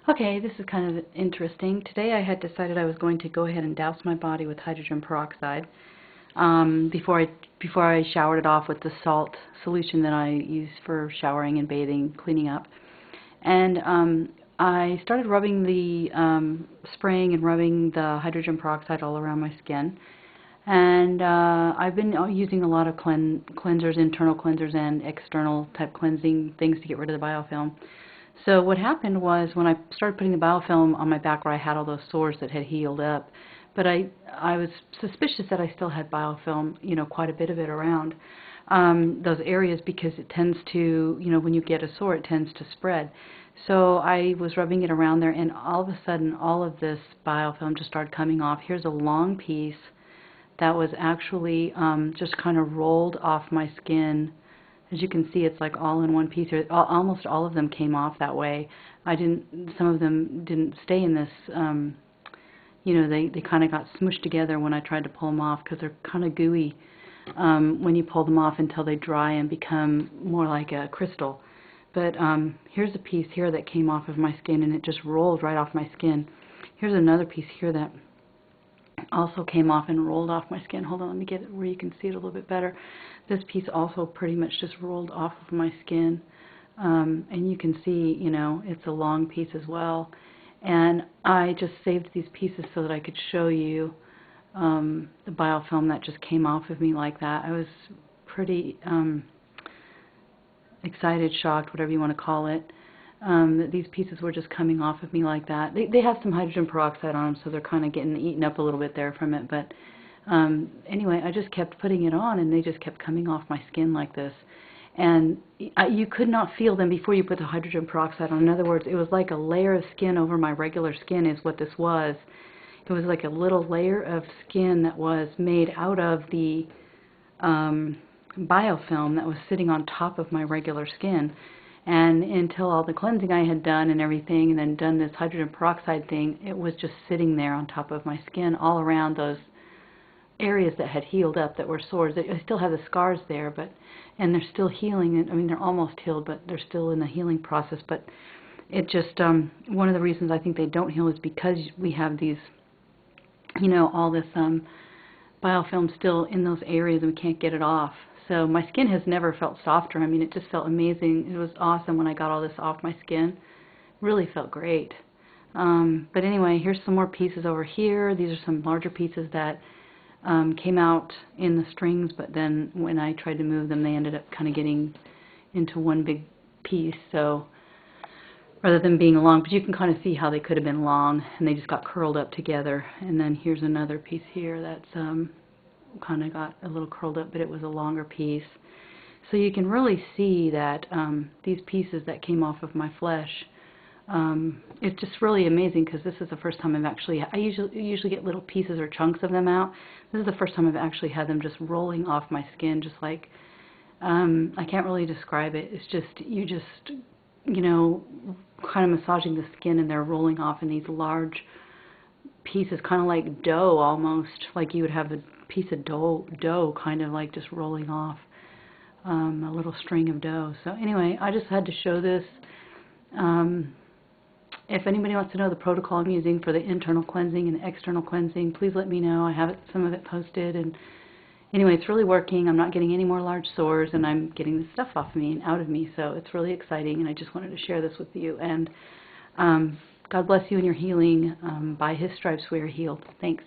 Okay, this is kind of interesting. Today I had decided I was going to go ahead and douse my body with hydrogen peroxide before I showered it off with the salt solution that I use for showering and bathing, cleaning up. And I started rubbing the spraying and rubbing the hydrogen peroxide all around my skin. And I've been using a lot of cleansers, internal cleansers and external type cleansing things to get rid of the biofilm. So what happened was when I started putting the biofilm on my back where I had all those sores that had healed up, but I was suspicious that I still had biofilm, quite a bit of it around those areas because it tends to, when you get a sore, it tends to spread. So I was rubbing it around there, and all of a sudden, all of this biofilm just started coming off. Here's a long piece that was actually just kind of rolled off my skin. As you can see, it's like all in one piece. Almost all of them came off that way. Some of them didn't stay in this, they kind of got smushed together when I tried to pull them off because they're kind of gooey when you pull them off until they dry and become more like a crystal. But here's a piece here that came off of my skin, and it just rolled right off my skin. Here's another piece here that also came off and rolled off my skin. Hold on, let me get it where you can see it a little bit better. This piece also pretty much just rolled off of my skin. And you can see, it's a long piece as well. And I just saved these pieces so that I could show you the biofilm that just came off of me like that. I was pretty excited, shocked, whatever you want to call it, that these pieces were just coming off of me like that. They have some hydrogen peroxide on them, so they're kind of getting eaten up a little bit there from it. But anyway, I just kept putting it on, and they just kept coming off my skin like this. And you could not feel them before you put the hydrogen peroxide on. In other words, it was like a layer of skin over my regular skin is what this was. It was like a little layer of skin that was made out of the biofilm that was sitting on top of my regular skin. And until all the cleansing I had done and everything, and then done this hydrogen peroxide thing, it was just sitting there on top of my skin all around those areas that had healed up that were sores. I still have the scars there, and they're still healing. I mean, they're almost healed, but they're still in the healing process. But it just, one of the reasons I think they don't heal is because we have these, all this biofilm still in those areas, and we can't get it off. So my skin has never felt softer. I mean, it just felt amazing. It was awesome when I got all this off my skin. Really felt great. But anyway, here's some more pieces over here. These are some larger pieces that came out in the strings, but then when I tried to move them, they ended up kind of getting into one big piece. So rather than being long, but you can kind of see how they could have been long, and they just got curled up together. And then here's another piece here that's kind of got a little curled up, but it was a longer piece. So you can really see that these pieces that came off of my flesh, it's just really amazing because this is the first time I usually get little pieces or chunks of them out. This is the first time I've actually had them just rolling off my skin, just like, I can't really describe it. It's just, kind of massaging the skin, and they're rolling off in these large pieces, kind of like dough almost, like you would have a piece of dough kind of like just rolling off a little string of dough. So anyway, I just had to show this. If anybody wants to know the protocol I'm using for the internal cleansing and the external cleansing, please let me know. I have some of it posted, and anyway, it's really working. I'm not getting any more large sores, and I'm getting the stuff off me and out of me, so it's really exciting, and I just wanted to share this with you. And God bless you in your healing. By His stripes we are healed. Thanks.